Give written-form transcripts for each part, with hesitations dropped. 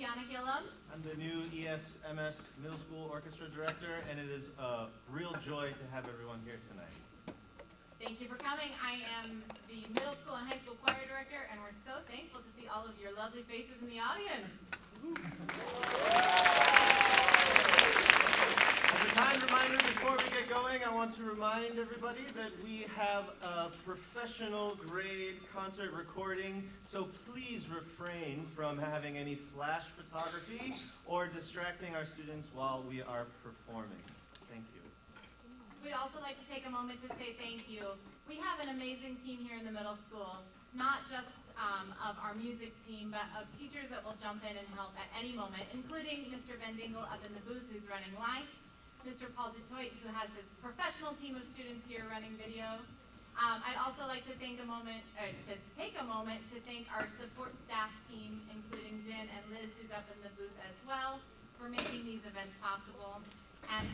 I'm the new ESMS Middle School Orchestra Director, and it is a real joy to have everyone here tonight. Thank you for coming. I am the Middle School and High School Choir Director, and we're so thankful to see all of your lovely faces in the audience. As a kind reminder, before we get going, I want to remind everybody that we have a professional grade concert recording, so please refrain from having any flash photography or distracting our students while we are performing. Thank you. We'd also like to take a moment to say thank you. We have an amazing team here in the middle school, not just of our music team, but of teachers that will jump in and help at any moment, including Mr. Ben Dingle up in the booth who's running lights, Mr. Paul Dutoit, who has his professional team of students here running video. I'd also like to take a moment to thank our support staff team, including Jen and Liz, who's up in the booth as well, for making these events possible. And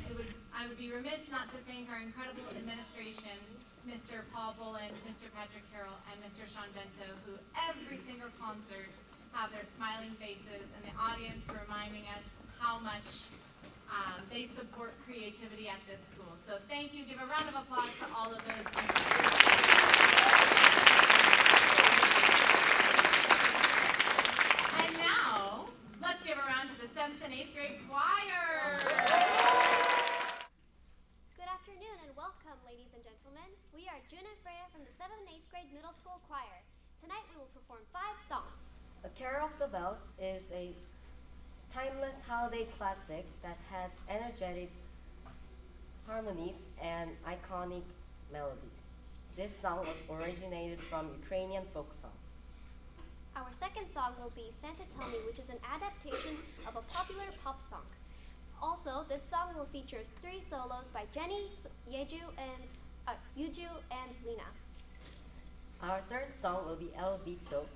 I would be remiss not to thank our incredible administration, Mr. Paul Bolin, Mr. Patrick Carroll, and Mr. Sean Bento, who every single concert have their smiling faces and the audience reminding us how much they support creativity at this school. So thank you. Give a round of applause to all of those. And now, let's give a round to the 7th and 8th grade choir. Good afternoon and welcome, ladies and gentlemen. We are June and Freya from the 7th and 8th grade middle school choir. Tonight we will perform 5 songs. A Carol of the Bells is a timeless holiday classic that has energetic harmonies and iconic melodies. This song was originated from Ukrainian folk song. Our second song will be Santa Tell Me, which is an adaptation of a popular pop song. Also, this song will feature 3 solos by Jenny, Jeju, and Lina. Our third song will be El Vito,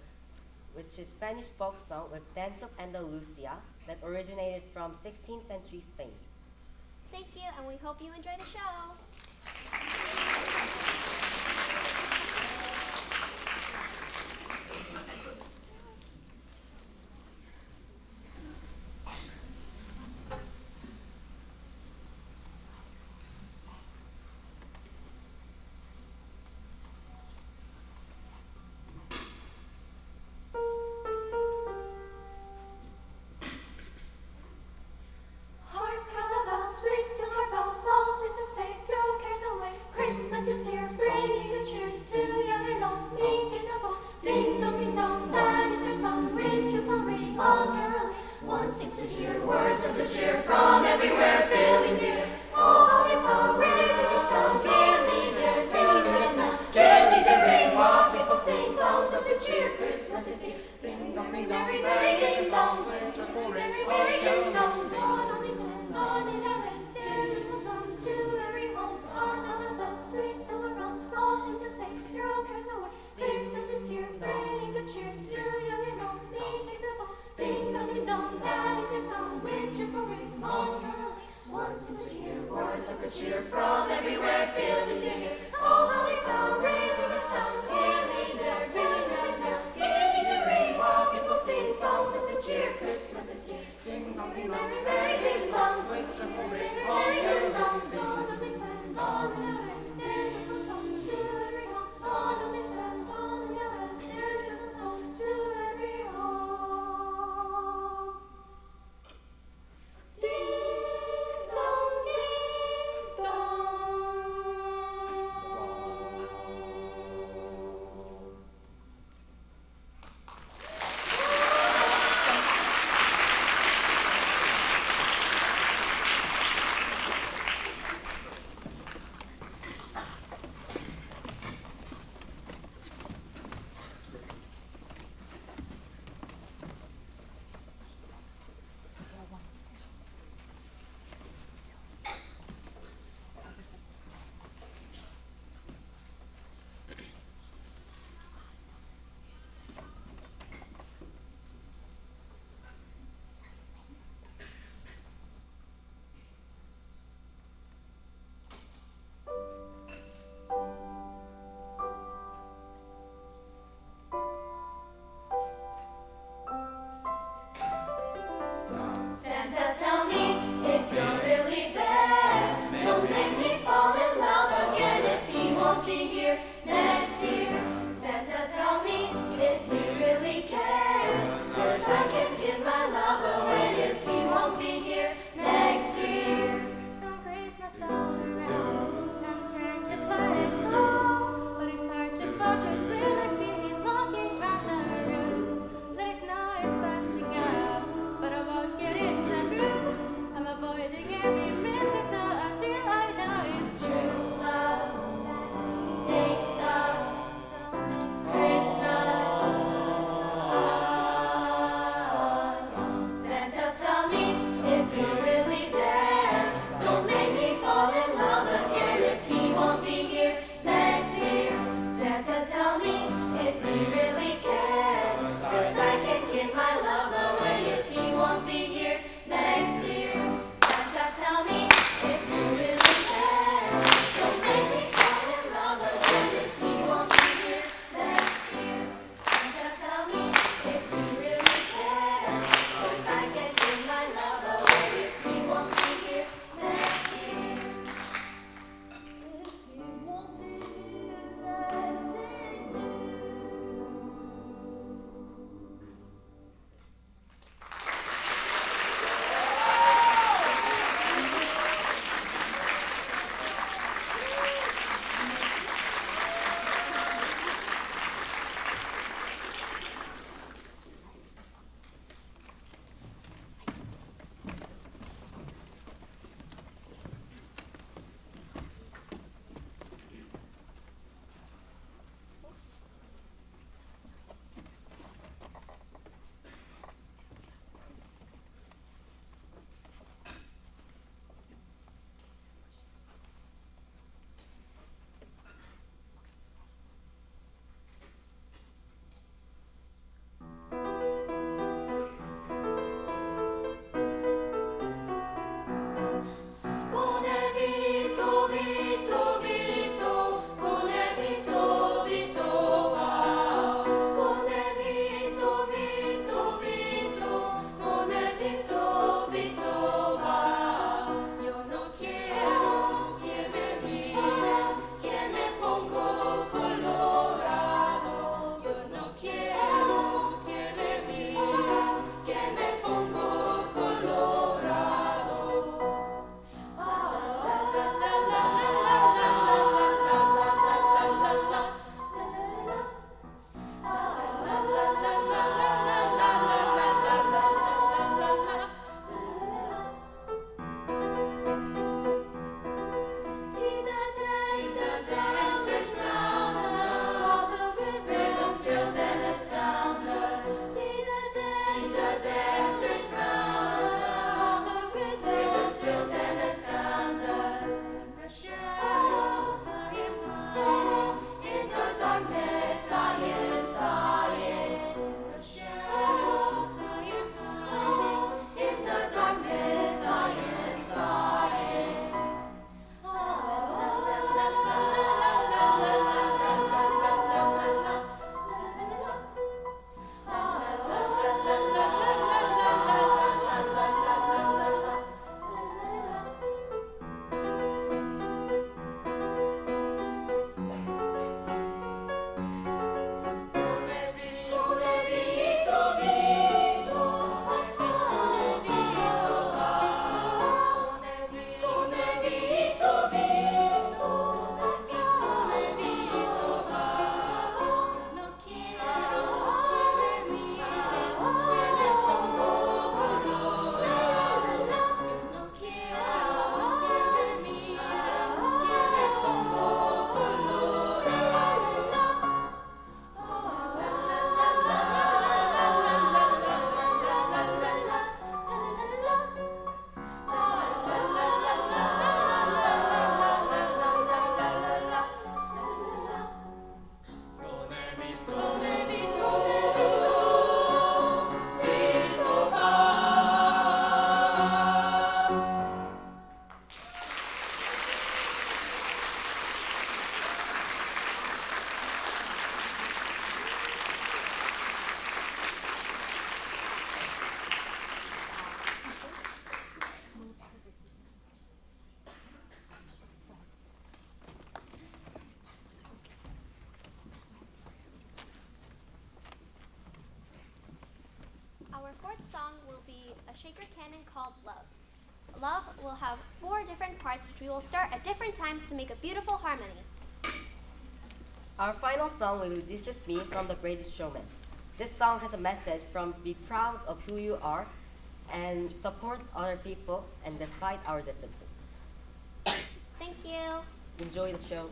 which is Spanish folk song with Dance of Andalusia that originated from 16th century Spain. Thank you, and we hope you enjoy the show. Our fourth song will be a shaker canon called Love. Love will have 4 different parts which we will start at different times to make a beautiful harmony. Our final song will be This Is Me from The Greatest Showman. This song has a message from be proud of who you are and support other people and despite our differences. Thank you. Enjoy the show.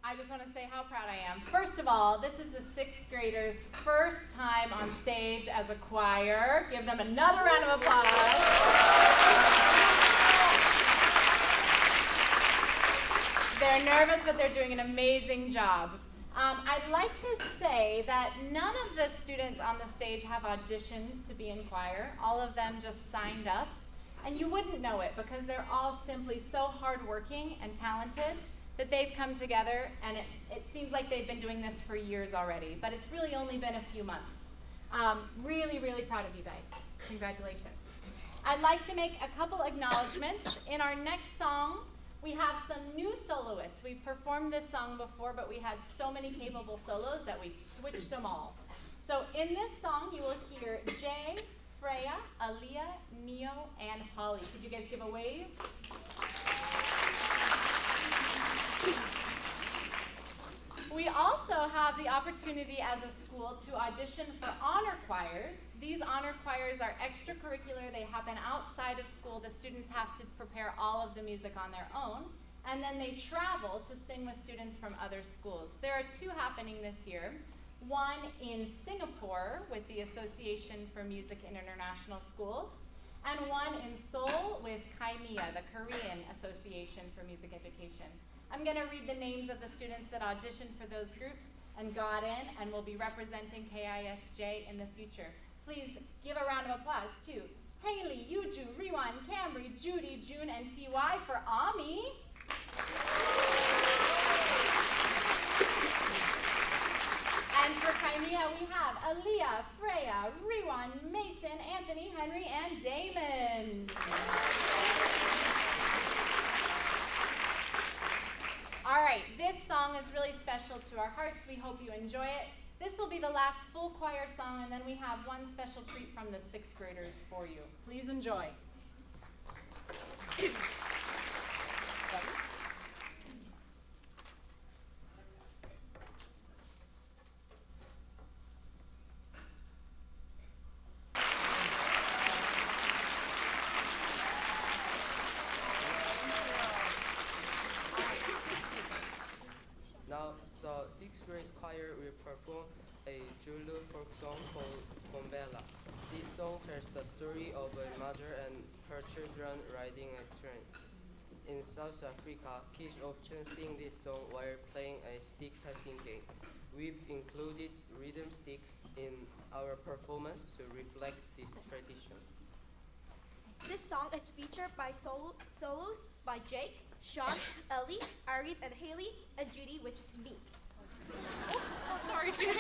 I just want to say how proud I am. First of all, this is the 6th graders' first time on stage as a choir. Give them another round of applause. They're nervous, but they're doing an amazing job. I'd like to say that none of the students on the stage have auditioned to be in choir. All of them just signed up. And you wouldn't know it because they're all simply so hardworking and talented that they've come together, and it seems like they've been doing this for years already, but it's really only been a few months. Really, really proud of you guys. Congratulations. I'd like to make a couple acknowledgments. In our next song, we have some new soloists. We've performed this song before, but we had so many capable solos that we switched them all. So in this song, you will hear Jay, Freya, Aaliyah, Neo, and Holly. Could you guys give a wave? We also have the opportunity as a school to audition for honor choirs. These honor choirs are extracurricular. They happen outside of school. The students have to prepare all of the music on their own, and then they travel to sing with students from other schools. There are 2 happening this year. One in Singapore with the Association for Music in International Schools, and one in Seoul with KAIMIA, the Korean Association for Music Education. I'm going to read the names of the students that auditioned for those groups and got in and will be representing KISJ in the future. Please give a round of applause to Haley, Yuju, Riwan, Camry, Judy, June, and TY for AMI. And for KAIMIA, we have Aaliyah, Freya, Riwan, Mason, Anthony, Henry, and Damon. All right, this song is really special to our hearts. We hope you enjoy it. This will be the last full choir song, and then we have one special treat from the 6th graders for you. Please enjoy. Now, the 6th grade choir will perform a Jeju folk song called Bombela. This song tells the story of a mother and her children riding a train. In South Africa, kids often sing this song while playing a stick passing game. We've included rhythm sticks in our performance to reflect this tradition. This song is featured by solos by Jake, Sean, Ellie, Arif, and Haley, and Judy, which is me. Oh, sorry, Judy.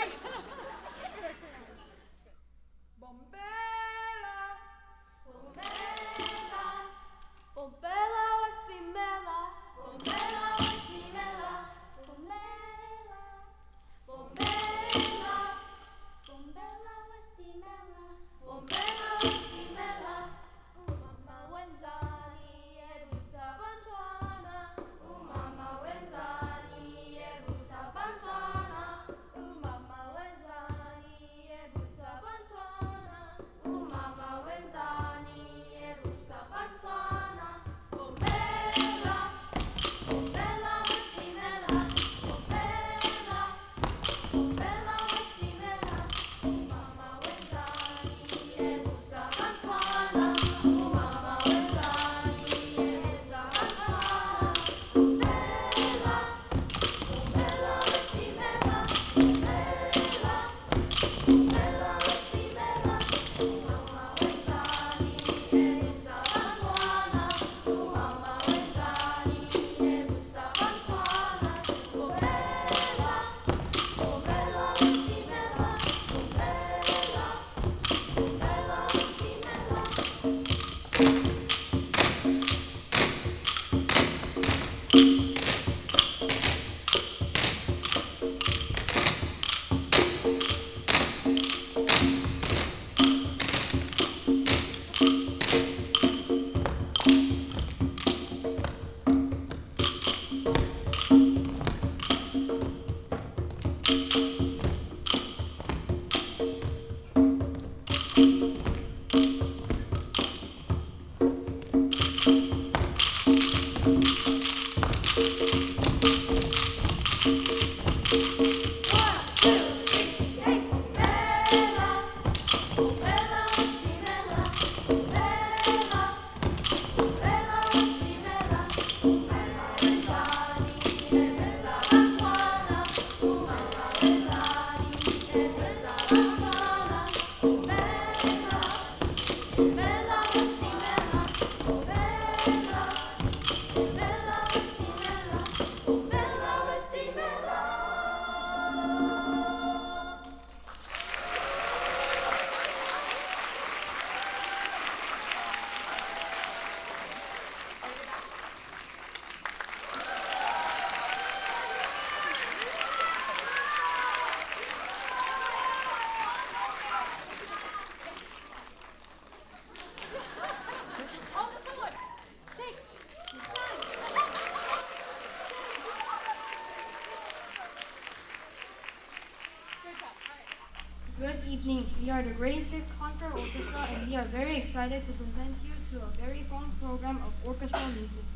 Good evening. We are the Grade 6 Concert Orchestra, and we are very excited to present you to a very fun program of orchestral music.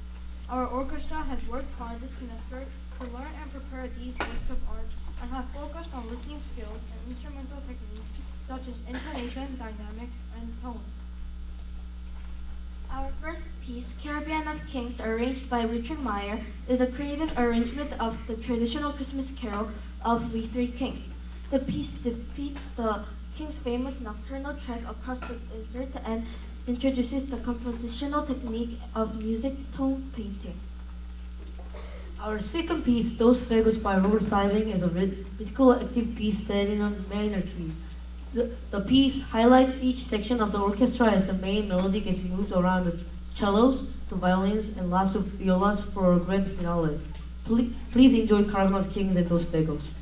Our orchestra has worked hard this semester to learn and prepare these works of art and have focused on listening skills and instrumental techniques such as intonation, dynamics, and tone. Our first piece, Caribbean of Kings, arranged by Richard Meyer, is a creative arrangement of the traditional Christmas carol of We Three Kings. The piece defeats the king's famous nocturnal trek across the desert and introduces the compositional technique of music tone painting. Our second piece, Dos Fagos by Robert Siving, is a rhythmical active piece set in a minor key. The piece highlights each section of the orchestra as the main melody gets moved around the cellos, the violins, and last of violas for a grand finale. Please enjoy Caribbean of Kings and Dos Fagos.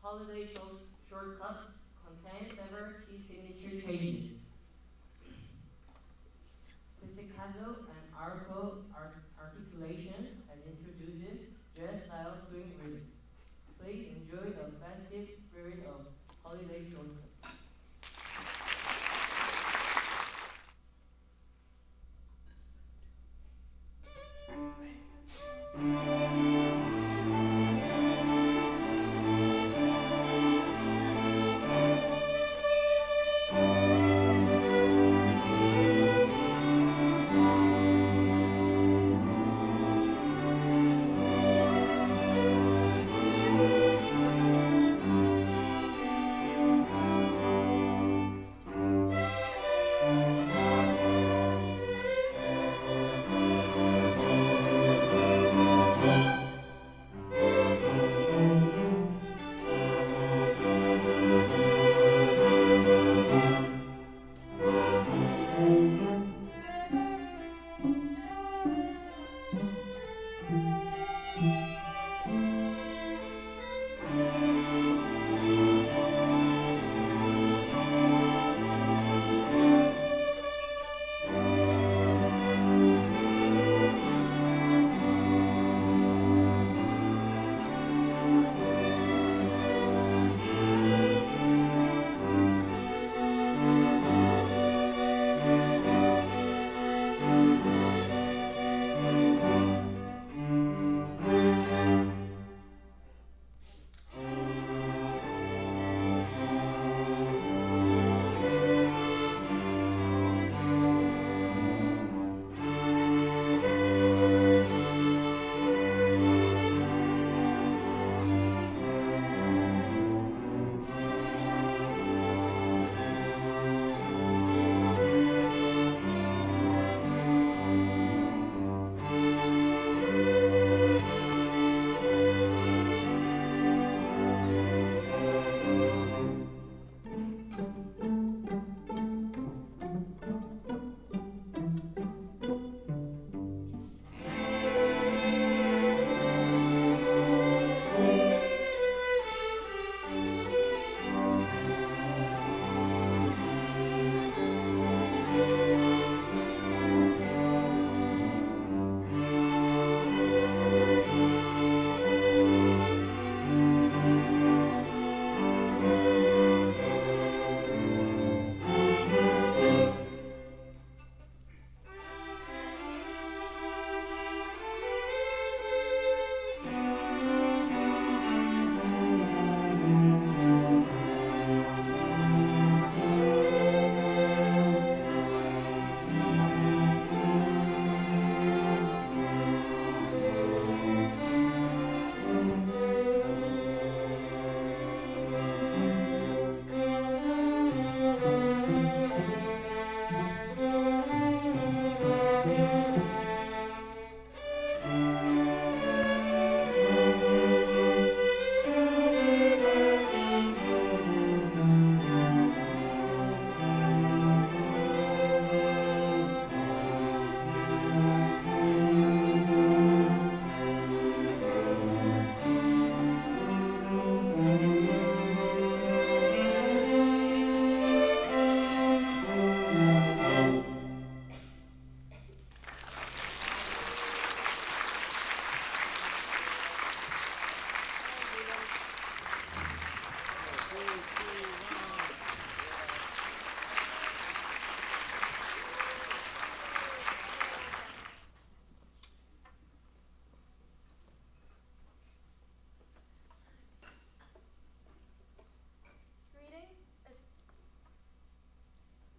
holiday shortcuts contain several key signature changes. Pizzicato and articulation and introduces jazz-style swing rhythms. Please enjoy the festive spirit of holiday shortcuts.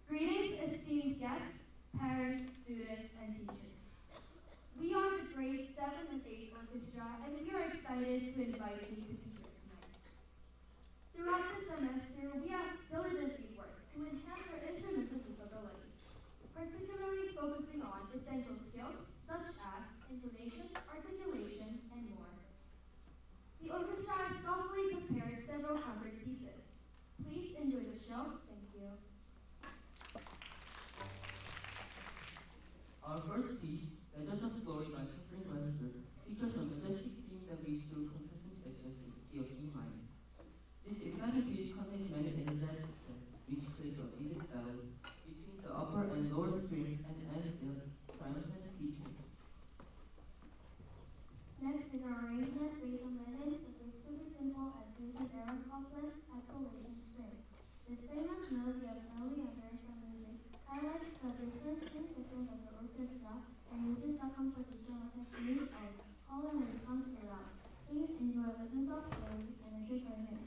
Greetings, esteemed guests, parents, students, and teachers. We are the grades 7 and 8 Orchestra, and we are excited to invite you to be here tonight. Throughout the semester, we have diligently worked to enhance our instrumental capabilities, particularly focusing on essential skills such as intonation, articulation, and more. The orchestra has thoughtfully prepared several concert pieces. Please enjoy the show. Thank you. Our first piece, The Judge's Glory by Catherine Webster, features a majestic theme that leads through contrasting sections in the key of E minor. timeless melody of early American music highlights the different sections of the orchestra and uses the compositional techniques of call and response throughout. Please enjoy lessons of play and entertainment.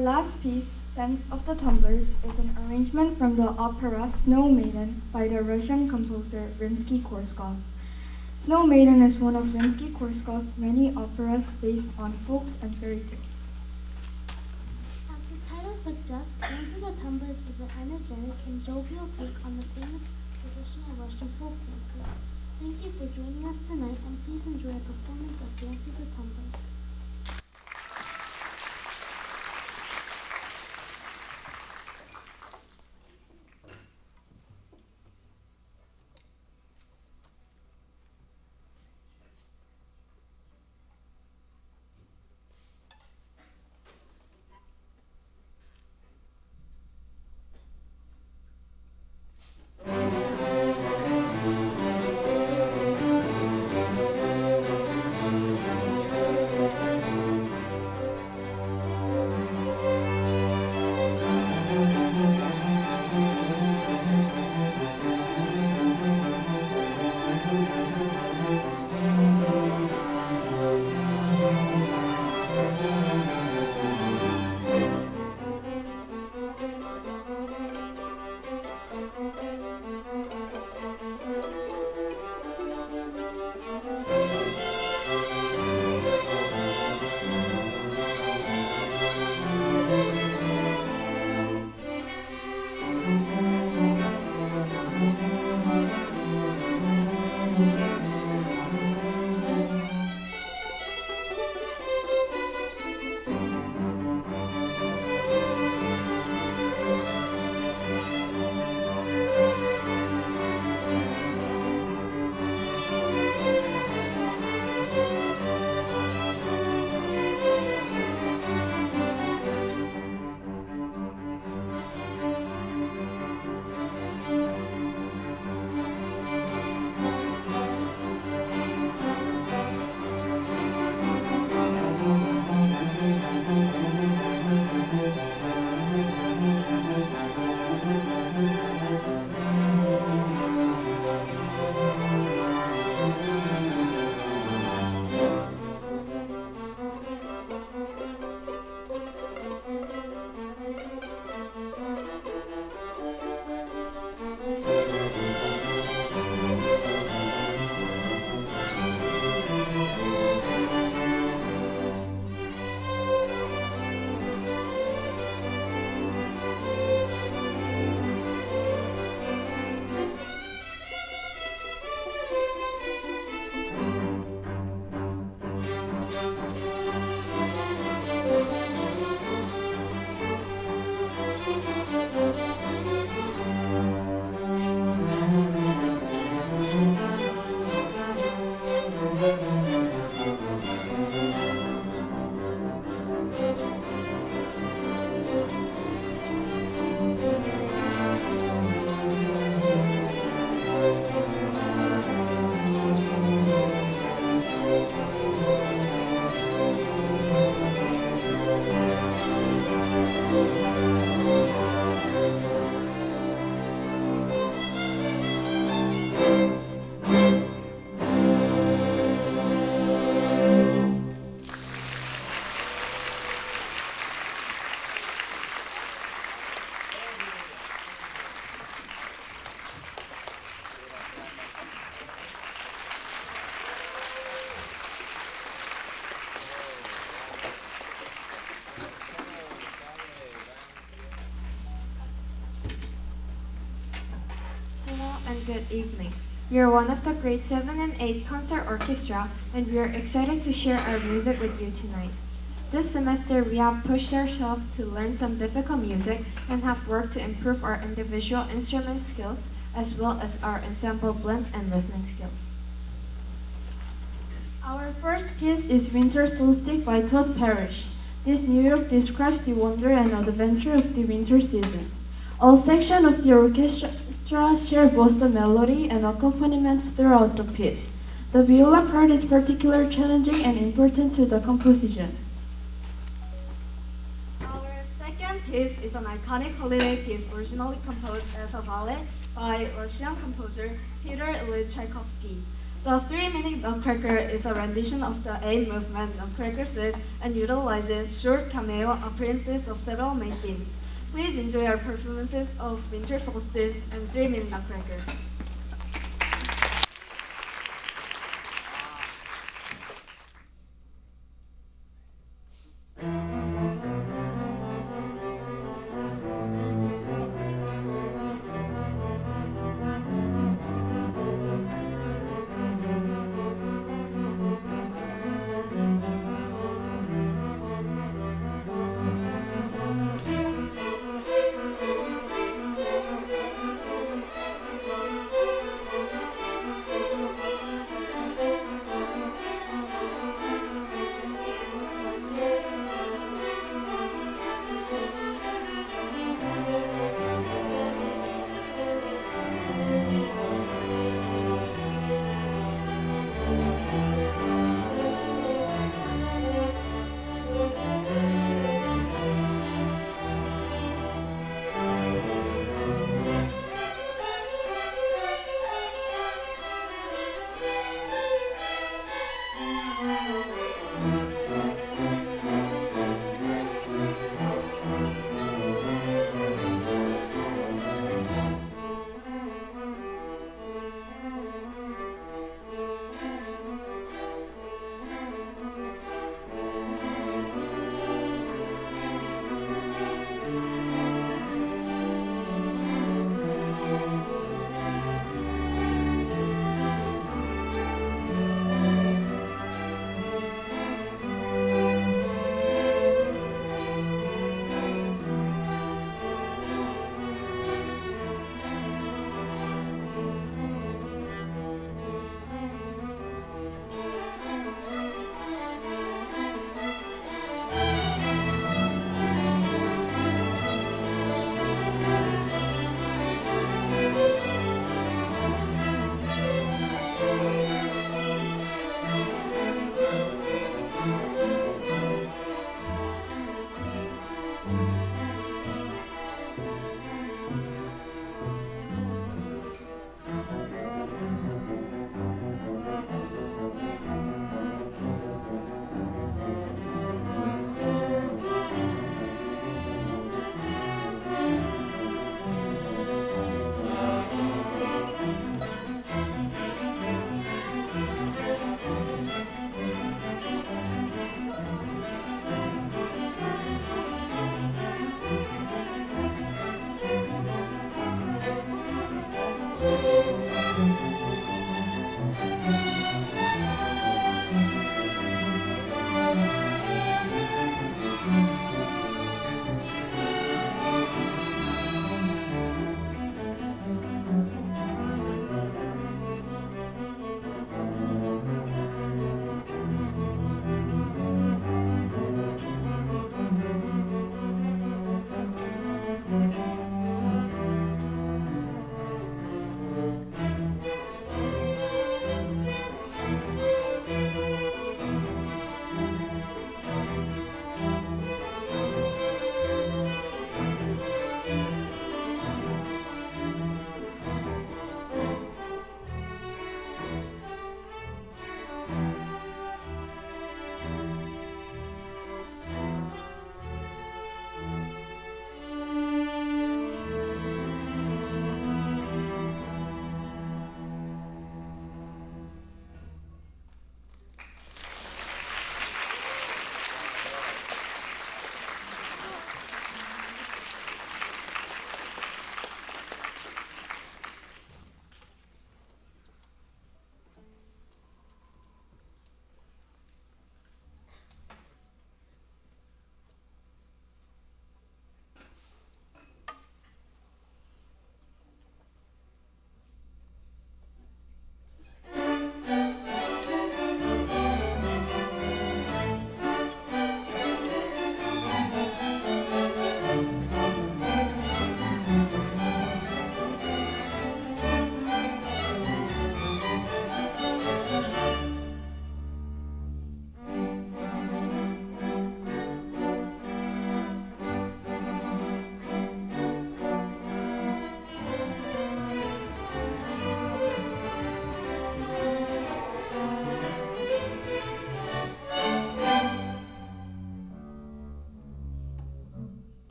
last piece, Dance of the Tumblers, is an arrangement from the opera Snow Maiden by the Russian composer Rimsky-Korsakov. Snow Maiden is one of Rimsky-Korsakov's many operas based on folks and fairy tales. As the title suggests, Dance of the Tumblers is an energetic and jovial take on the famous traditional Russian folk dances. Thank you for joining us tonight, and please enjoy a performance of Dance of the Tumblers. And good evening. We are one of the grade 7 and 8 concert orchestra, and we are excited to share our music with you tonight. This semester, we have pushed ourselves to learn some difficult music and have worked to improve our individual instrument skills as well as our ensemble blend and listening skills. Our first piece is Winter Solstice by Todd Parrish. This New York describes the wonder and adventure of the winter season. All sections of the orchestra share both the melody and accompaniments throughout the piece. The viola part is particularly challenging and important to the composition. Our second piece is an iconic holiday piece originally composed as a ballet by Russian composer Peter Ilyich Tchaikovsky. The 3-minute Nutcracker is a rendition of the 8-movement Nutcracker suite and utilizes short cameo appearances of several main themes. Please enjoy our performances of Winter Solstice and 3-minute Nutcracker.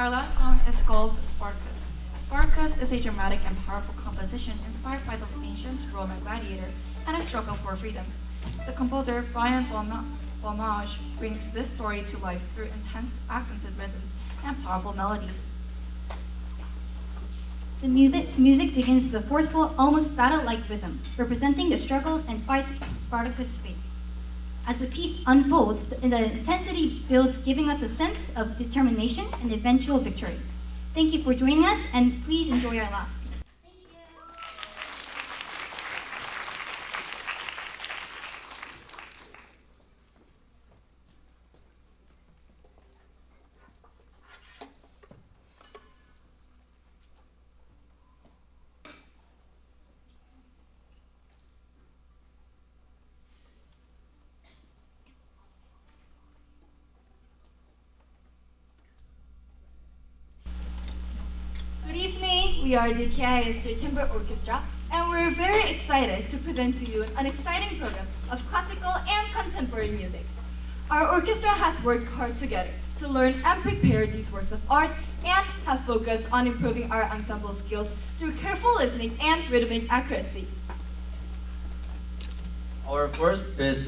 Our last song is called Spartacus. Spartacus is a dramatic and powerful composition inspired by the ancient Roman gladiator and his struggle for freedom. The composer, Brian Bonage, brings this story to life through intense accented rhythms and powerful melodies. The music begins with a forceful, almost battle-like rhythm, representing the struggles and fights Spartacus faced. As the piece unfolds, the intensity builds, giving us a sense of determination and eventual victory. Thank you for joining us, and please enjoy our last piece. Good evening, we are the KISJ Chamber Orchestra, and we're very excited to present to you an exciting program of classical and contemporary music. Our orchestra has worked hard together to learn and prepare these works of art and have focused on improving our ensemble skills through careful listening and rhythmic accuracy. Our first piece,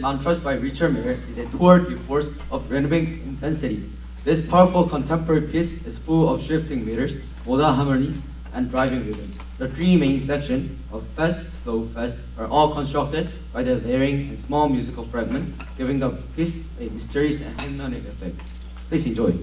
Mantras by Richard Mayer, is a tour de force of rhythmic intensity. This powerful contemporary piece is full of shifting meters, modal harmonies, and driving rhythms. The three main sections of fast, slow, fast are all constructed by the layering and small musical fragment, giving the piece a mysterious and hypnotic effect. Please enjoy.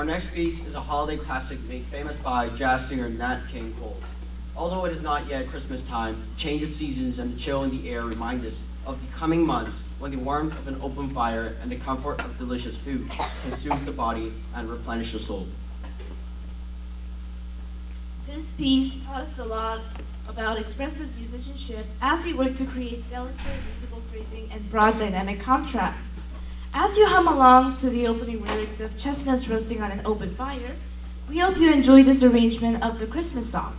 Our next piece is a holiday classic made famous by jazz singer Nat King Cole. Although it is not yet Christmas time, change of seasons and the chill in the air remind us of the coming months when the warmth of an open fire and the comfort of delicious food consumes the body and replenish the soul. This piece taught us a lot about expressive musicianship as we work to create delicate musical phrasing and broad dynamic contrasts. As you hum along to the opening lyrics of Chestnuts Roasting on an Open Fire, we hope you enjoy this arrangement of the Christmas song.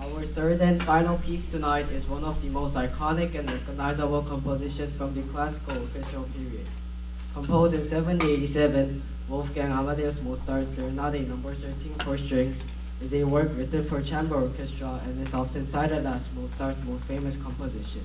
Our third and final piece tonight is one of the most iconic and recognizable compositions from the classical orchestral period. Composed in 1787, Wolfgang Amadeus Mozart's Serenade No. 13 for strings is a work written for chamber orchestra and is often cited as Mozart's most famous composition.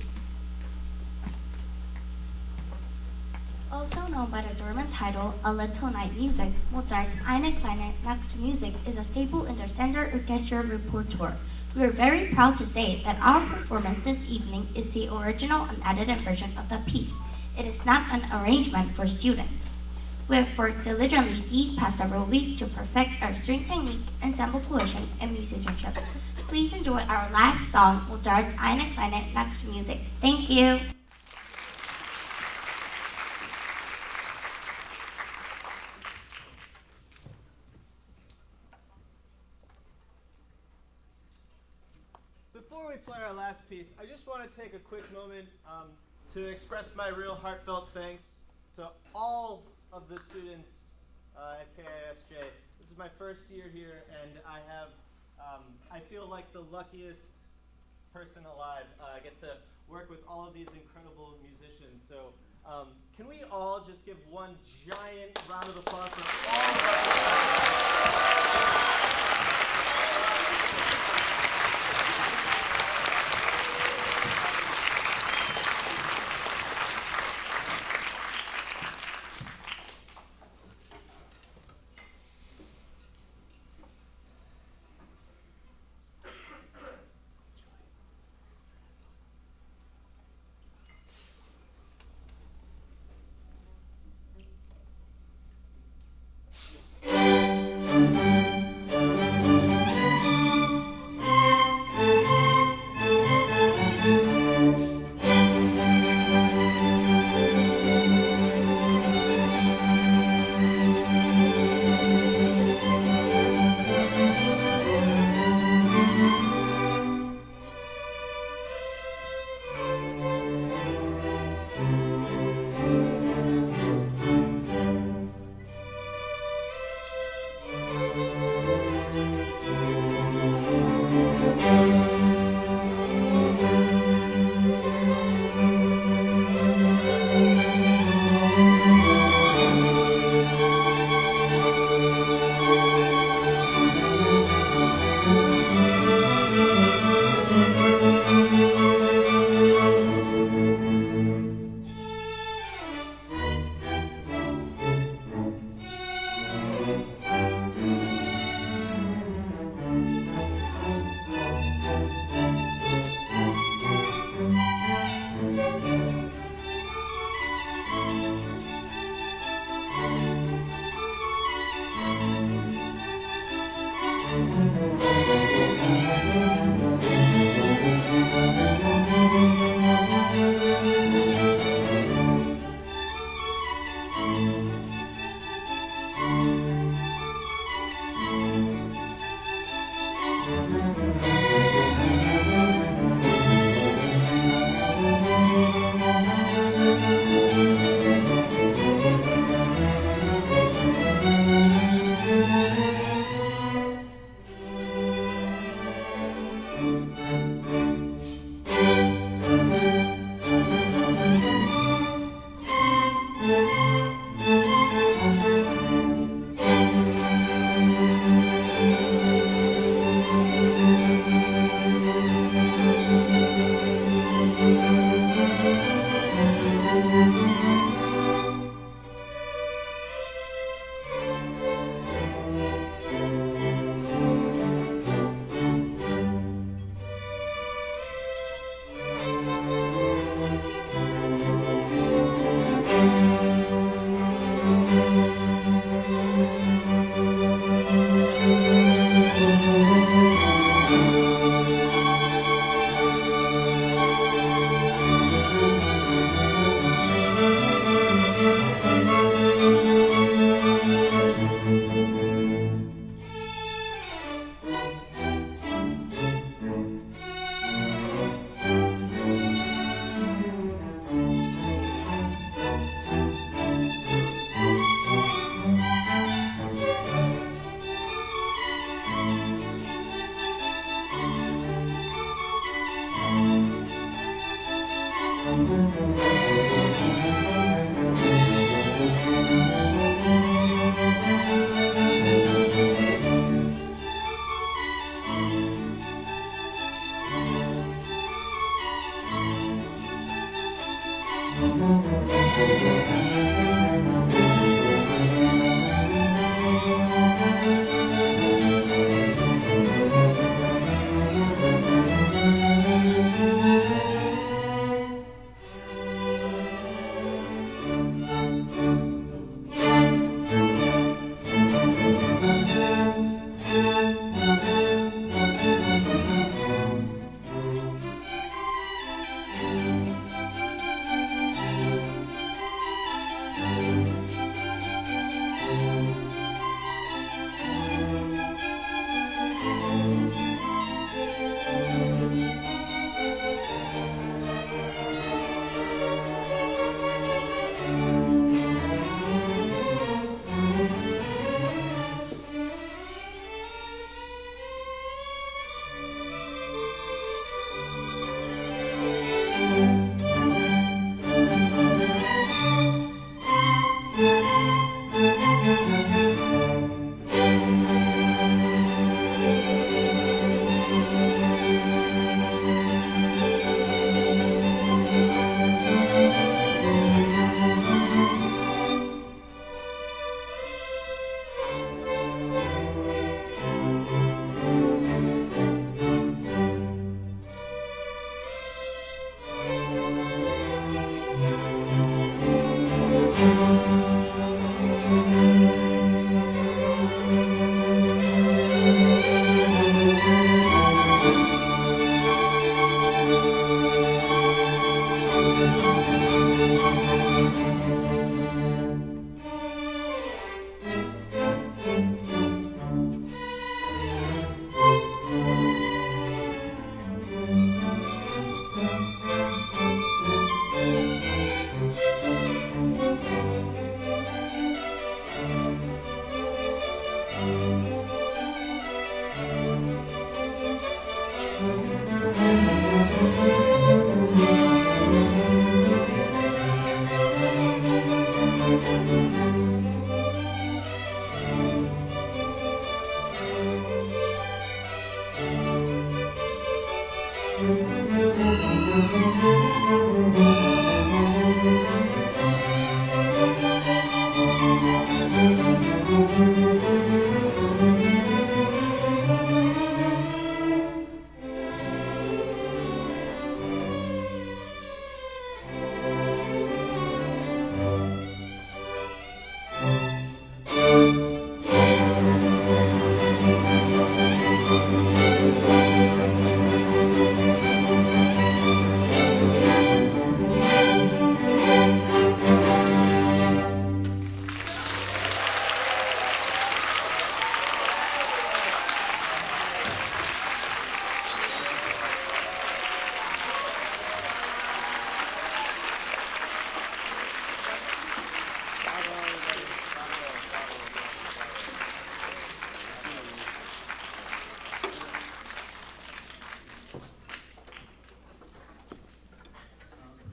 Also known by the German title A Little Night Music, Mozart's Eine kleine Nachtmusik is a staple in the standard orchestra repertoire. We are very proud to say that our performance this evening is the original unedited version of the piece. It is not an arrangement for students. We have worked diligently these past several weeks to perfect our string technique, ensemble cohesion, and musicianship. Please enjoy our last song, Mozart's Eine kleine Nachtmusik. Thank you. Before we play our last piece, I just want to take a quick moment to express my real heartfelt thanks to all of the students at KISJ. This is my first year here, and I feel like the luckiest person alive. I get to work with all of these incredible musicians. So can we all just give one giant round of applause for all of our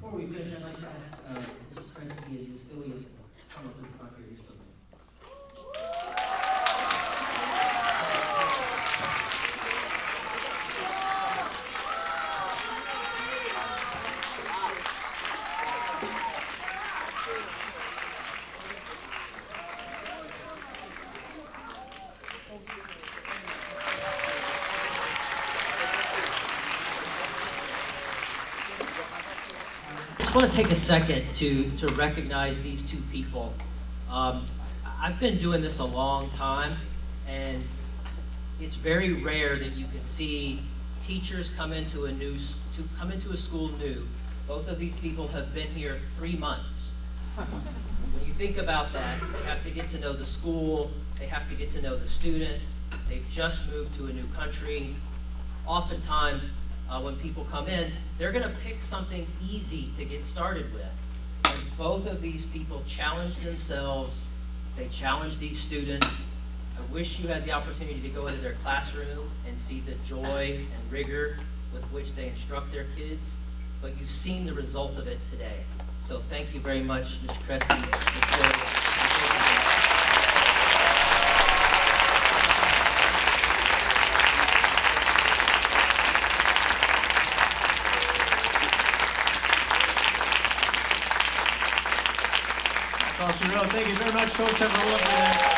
Before we finish, I'd like to ask Mrs. Kresge and Ms. Ilya to come up and talk to your instrument. I just want to take a second to recognize these two people. I've been doing this a long time, and it's very rare that you can see teachers come into a school new. Both of these people have been here 3 months. When you think about that, they have to get to know the school, they have to get to know the students, they've just moved to a new country. Oftentimes, when people come in, they're going to pick something easy to get started with. And both of these people challenged themselves. They challenged these students. I wish you had the opportunity to go into their classroom and see the joy and rigor with which they instruct their kids, but you've seen the result of it today. So thank you very much, Mr. Kresge, Ms. Ilya. Thank you very much, folks. Have a lovely day.